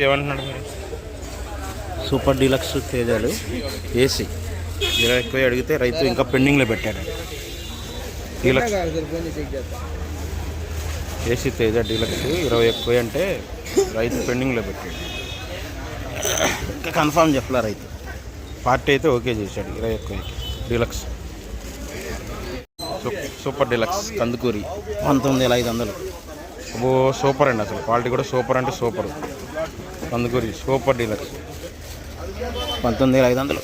ఏమంటున్నాడు మీరు? Super deluxe తేజాలు AC 20 ఎక్కువ అడిగితే రైతు ఇంకా పెండింగ్లో పెట్టాడు. డీలక్స్ ఏసీ తేజ డీలక్స్ 20 ఎక్కువ అంటే రైతు పెండింగ్లో పెట్టాడు. ఇంకా కన్ఫామ్ చెప్పలే రైతు. పార్టీ అయితే ఓకే చేశాడు 20 ఎక్కువ డీలక్స్. Super deluxe Kandukuri 19,500. ఓ సూపర్ అండి, అసలు క్వాలిటీ కూడా సూపర్ అంటే సూపర్. Kandukuri super deluxe 19,500.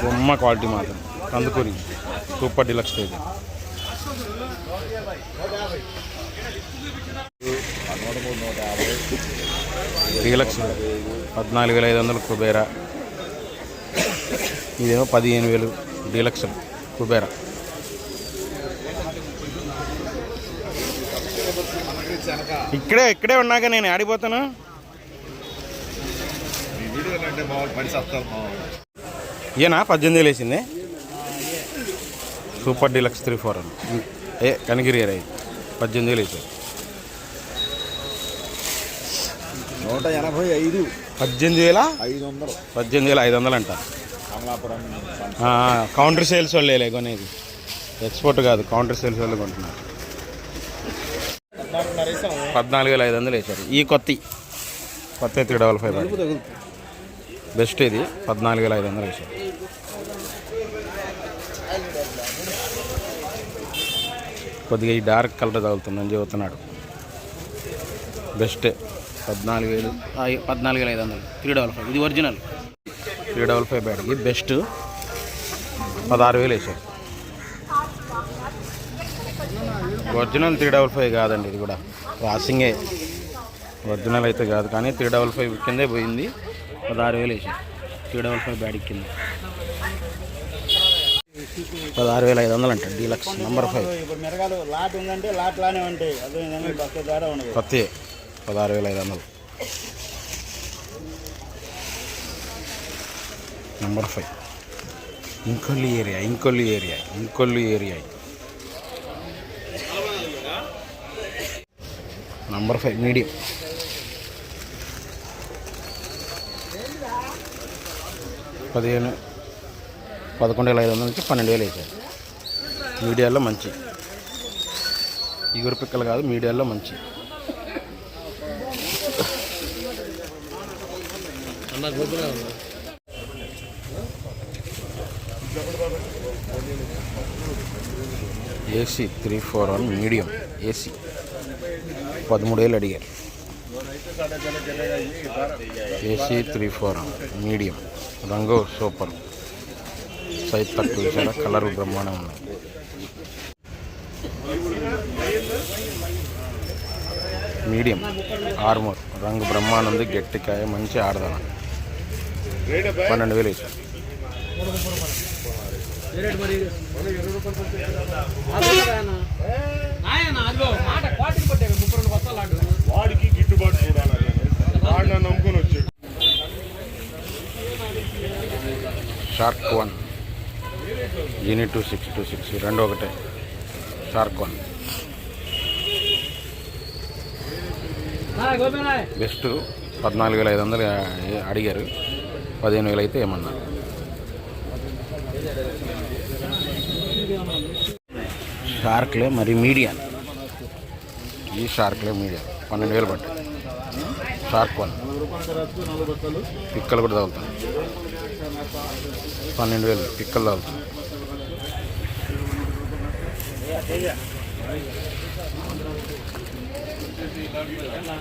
బొమ్మ క్వాలిటీ మాత్రం Kandukuri super deluxe Teja. Deluxe 14,500 Kubera. ఇదేమో 15,000 డీలక్స్ కుబేరా. ఇక్కడే ఉన్నాక నేను ఆడిపోతాను. ఈయన 18,000 వేసింది. సూపర్ డీలక్స్ 3-4 కనిగిరి 18,000 వేసారు. 185. 18,500 అంట. కౌంటర్ సేల్స్ వాళ్ళే కొనేది, ఎక్స్పోర్ట్ కాదు. కౌంటర్ సేల్స్ వాళ్ళు కొంటున్నారు. 14,500 వేశారు. ఈ కొత్త 355 బెస్ట్. ఇది 14,500 వేశారు. కొద్దిగా ఈ డార్క్ కలర్ తగులుతుందని చెబుతున్నాడు. బెస్టే 14,500. 355 ఇది ఒరిజినల్ 355 బ్యాడ్కి బెస్ట్. 16,000 వేశారు. ఒరిజినల్ 355 కాదండి, ఇది కూడా వాషింగే. ఒరిజినల్ అయితే కాదు, కానీ 355 కిందే పోయింది. 16,000 వేసారు 355 బ్యాడ్ కింద. 16,500 అంట డీలక్స్ నంబర్ 5. కొత్త 16,500 number 5. Inkollu area number 5 medium. 11,500 నుంచి 12,000 వేసారు. మీడియాలో మంచి ఇగురు పిక్కలు కాదు, మీడియాలో మంచి. ఏసీ 341 మీడియం ఏసీ 13,000 అడిగారు. ఏసీ 341 మీడియం రంగు సూపర్. సైజ్ తక్కువ వేసారా, కలర్ బ్రహ్మాండం ఉన్నాయి. మీడియం ఆర్మూర్ రంగు బ్రహ్మాండం ఉంది. గట్టికాయ మంచి ఆడదనం. 12,000 వేసారు. వాడికి గిట్టుబాటు చూడాలి. నమ్ముకొని వచ్చాడు. షార్క్ 1 యూనిట్ 2626 2 ఒకటే. Shark 1 best. 14,500 అడిగారు. 15,000 అయితే ఏమన్నారు. షార్క్లే మరి మీడియం. ఈ షార్క్లే మీడియం 12,000 పట్టాయి. షార్క్ 1 పిక్కలు కూడా తగులుతాయి. 12,000 పిక్కలు తగులుతాయి.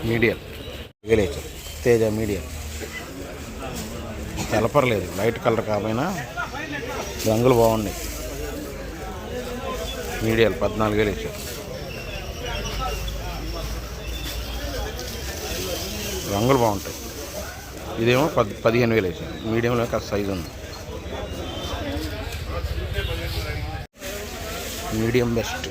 Medium Teja medium. తెలపర్లేదు, లైట్ కలర్ కాకపోయినా రంగులు బాగున్నాయి. మీడియం 14,000 వేసారు. రంగులు బాగుంటాయి. ఇదేమో 15,000 వేసారు. మీడియంలో కాస్త సైజు ఉంది. Medium best.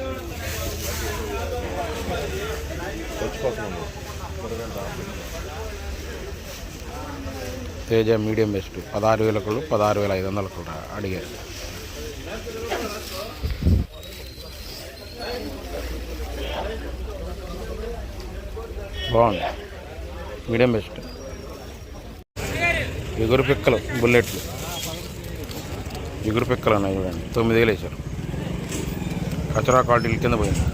Teja medium best 16,000 16,500 కూడా అడిగారు. బాగుంది, మీడియం బెస్ట్. ఎగురు పిక్కలు బుల్లెట్లు, ఎగురు పిక్కలు ఉన్నాయి చూడండి, 9,000 వేశారు. కచరా క్వాలిటీల కింద పోయింది.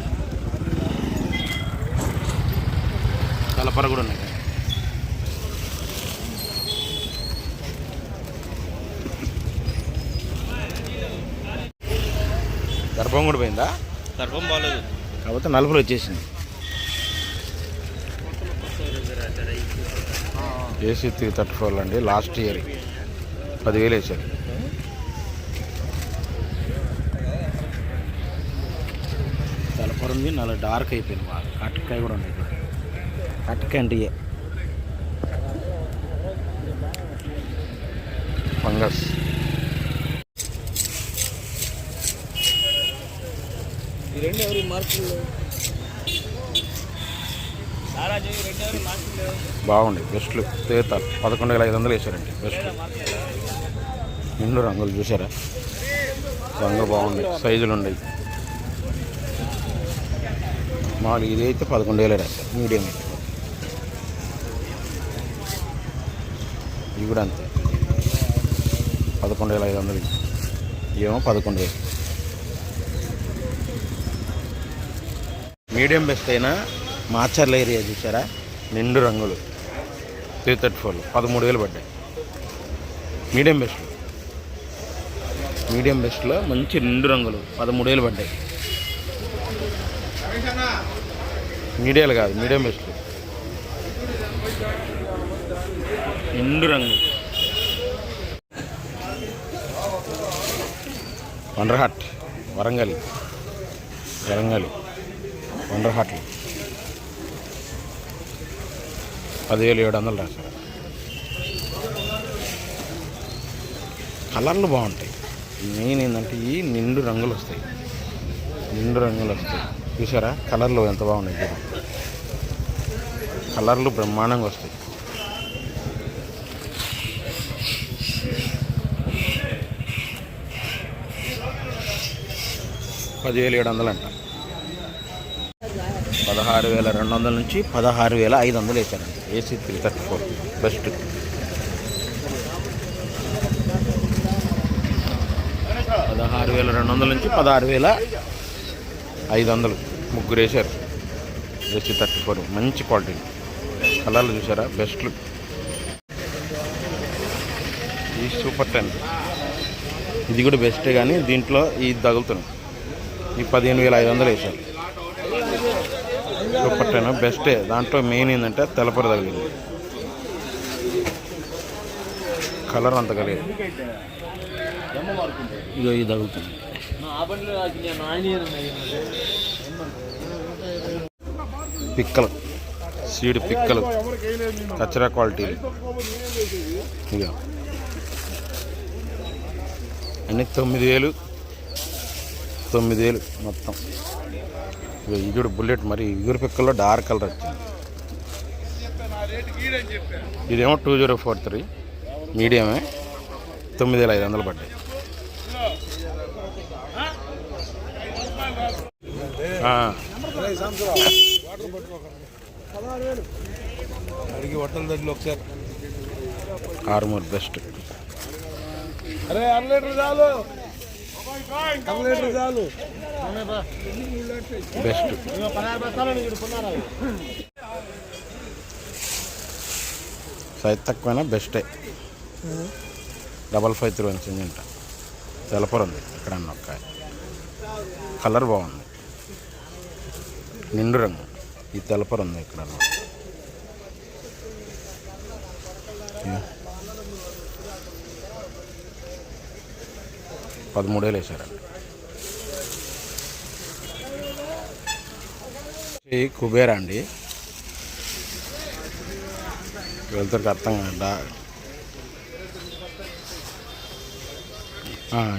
కలపర కూడా ఉన్నాయి. గర్భం కూడా పోయిందా? గర్భం బాగాలేదు, కాకపోతే నలుపులు వచ్చేసింది. ఏసీ 334 అండి, లాస్ట్ ఇయర్ 10,000 వేశారు. తలపర ఉంది, నల్ల డార్క్ అయిపోయింది బాగా. కట్టకాయ కూడా ఉంది ఇక్కడ, కట్టకాయ అంటే ఫంగస్. బాగుంది, బెస్ట్లు తీర్థాలు 11,500 వేశారండి. బెస్ట్ నిండు రంగులు చూసారా, రంగు బాగుంది, సైజులు ఉన్నాయి. మామూలు ఇది అయితే 11,000 రాశారు. మీడియం అయితే ఇవి కూడా అంతే, 11,500. ఏమో 11,000. మీడియం బెస్ట్ అయినా మాచర్ల ఏరియా చూసారా, నిండు రంగులు 334 13,000 పడ్డాయి. మీడియం బెస్ట్లో మంచి నిండు రంగులు 13,000 పడ్డాయి. మీడియాలు కాదు, మీడియం బెస్ట్ నిండు రంగు. వండర్హాట్ వరంగల్ వండర్హాట్లు 10,700 రాశారు. కలర్లు బాగుంటాయి. మెయిన్ ఏంటంటే ఈ నిండు రంగులు వస్తాయి. చూసారా కలర్లు ఎంత బాగున్నాయి, కలర్లు బ్రహ్మాండంగా వస్తాయి. $10,700 అంట. 16,200 నుంచి 16,500 వేశారండి. AC 334 best. $16,200 నుంచి 16,500 ముగ్గురు వేశారు. ఏసీ 34 మంచి క్వాలిటీ. కలర్లు చూసారా బెస్ట్లు. ఈ సూపర్ 10 ఇది కూడా బెస్టే, కానీ దీంట్లో ఇది తగులుతుంది. ఈ 15,500 వేశారు. సూపర్ 10 బెస్టే. దాంట్లో మెయిన్ ఏంటంటే తెలపర తగిలింది, కలర్ అంత కలిగదు. ఇదో ఇది తగులుతుంది. పిక్కలు, సీడ్ పిక్కలు, కచరా క్వాలిటీలు. ఇక అన్నీ 9,000 మొత్తం. ఇది కూడా బుల్లెట్, మరి ఇగురు పిక్కల్లో డార్క్ కలర్ వచ్చింది. ఇదేమో 2043 మీడియమే, 9,500 పడ్డాయి. ఆర్మూర్ బెస్ట్. బెస్ట్ సైజ్ తక్కువైనా బెస్టే. 553 ఇంచ్ తెలపర ఉంది ఇక్కడ అన్న ఒక్క. కలర్ బాగుంది, నిండు రంగు. ఈ తెలపర ఉంది ఇక్కడ 13,000 వేశారండి. ఈ కుబేరా అండి, వెళ్తారికి అర్థం కదా.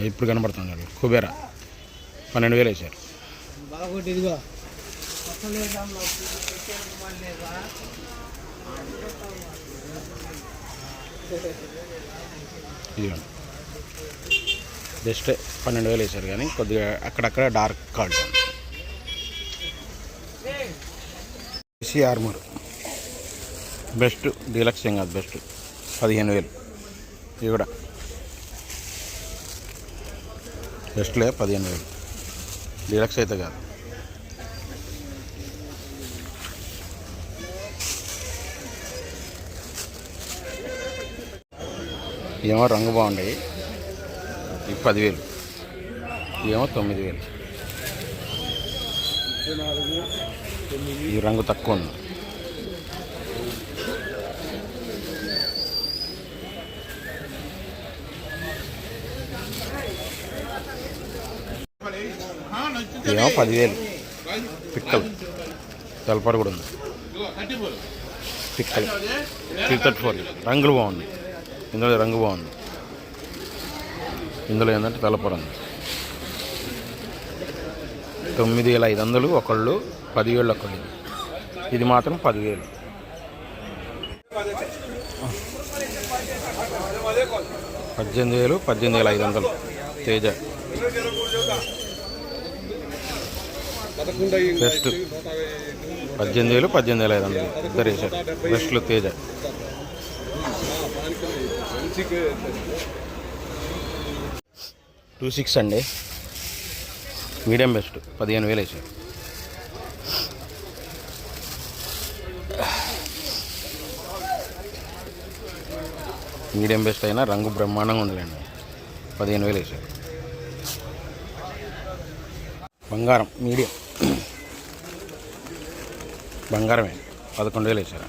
ఇప్పుడు కనబడుతుంది కుబేరా 12,000 వేశారు. ఇదిగోండి జస్ట్ 12,000 వేశారు, కానీ కొద్దిగా అక్కడక్కడ dark quality. AC Armoor best deluxe ఏం కాదు బెస్ట్ 15,000 ఇవి కూడా బెస్ట్లే 15,000 డీలక్స్ అయితే కాదు. ఏమో రంగు బాగుంటాయి. ఇవి 10,000, ఏమో 9,000. ఈ రంగు తక్కువ ఉంది. ఏమో 10,000. పిక్కలు తలపర కూడా ఉంది. పిక్కలు 334. రంగులు బాగున్నాయి. ఇందులో రంగు బాగుంది. ఇందులో ఏంటంటే తలపర ఉంది. 9,500 ఒకళ్ళు, 10,000 ఒకళ్ళు. ఇది మాత్రం 10,000. 18,000, 18,500 తేజ బెస్ట్. 18,000, 18,500 ఇద్దరు వేసారు బెస్ట్లు తేజ. టూ 6 అండి. మీడియం బెస్ట్ 15,000 వేసారు. మీడియం బెస్ట్ అయినా రంగు బ్రహ్మాండంగా ఉండలేండి. 15,000 వేసారు. బంగారం మీడియం బంగారమే 11,000 వేసారు.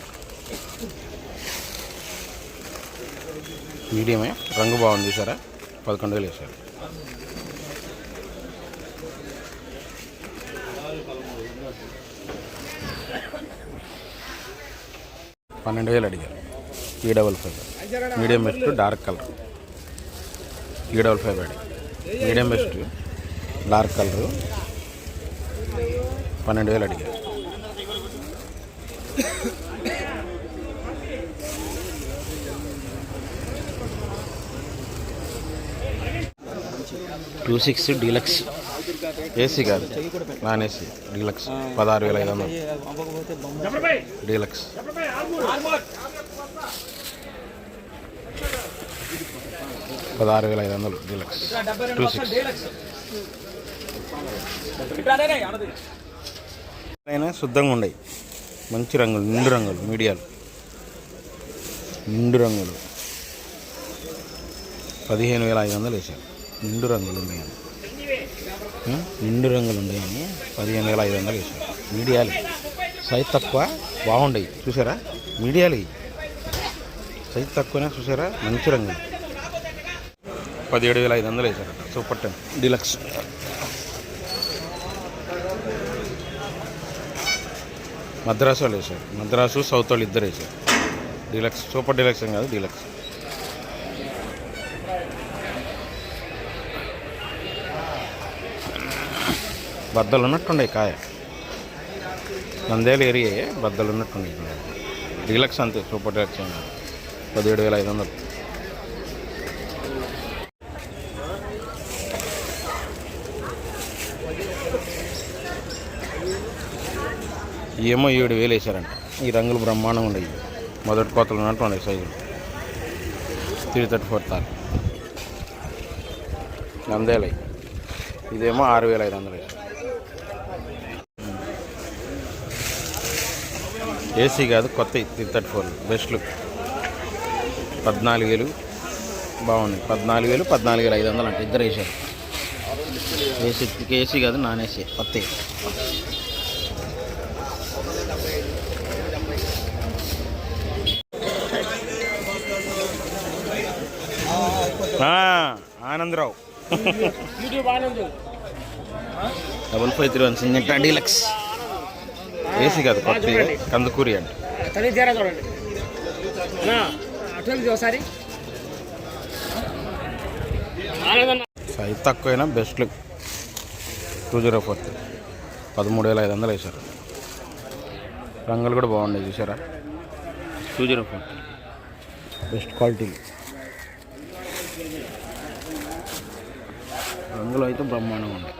మీడియమే రంగు బాగుంది చూసారా. 11,000 వేసారు. $12,000 అడిగారు. E55 medium best dark colour. E55 అడిగి మీడియం బెస్ట్ డార్క్ కలరు 12,000 అడిగారు. టూ 6 డీలక్స్ ఏసీ కాదు non AC deluxe 16,500 deluxe. $16,500 deluxe 2 6. అయినా శుద్ధంగా ఉండయి. మంచి రంగులు, నిండు రంగులు, మీడియాలు నిండు రంగులు 15,500 వేసారు. నిండు రంగులు ఉన్నాయని నిండు రంగులు ఉన్నాయని 15,500 వేసారు. మీడియాలు సైజ్ తక్కువ బాగుండయి చూసారా. మీడియాలు సైజ్ తక్కువనే చూసారా. మంచి రంగులు 17,500 వేసారట. Super 10 deluxe. మద్రాసు వాళ్ళు వేసారు. మద్రాసు సౌత్ వాళ్ళు ఇద్దరు వేసారు. డీలక్స్ సూపర్ డీలక్స్ ఏం కాదు డీలక్స్. బద్దలు ఉన్నట్టుండే కాయ. నందేలు ఏరియా బద్దలు ఉన్నట్టుండే. డీలక్స్ అంతే సూపర్ డీలక్స్ ఏం కాదు. 17,500. ఏమో 7,000 వేసారంట. ఈ రంగులు బ్రహ్మాండంగా ఉండేవి. మొదటి కోతలు ఉన్నట్టు ఉండే సైజులు. 334 తాలు నందేలై. ఇదేమో 6,500 వేసారు. ఏసీ కాదు కొత్త 334 బెస్ట్ లుక్. 14,000 బాగున్నాయి. 14,000, 14,500 అంటే ఇద్దరు వేసారు. ఏసీ కాదు నాన్ ఏసీ కొత్త. ఆనందరావు 5531 సింగంట డీలక్స్. ఏసీ కాదు కొత్త కందుకూరి అంటే. సైజ్ తక్కువైనా బెస్ట్ లుక్ 204 13,500 వేసారు. రంగులు కూడా బాగున్నాయి చూసారా. 204 బెస్ట్ క్వాలిటీ. రంగులు అయితే బ్రహ్మాండంగా ఉన్నాయి.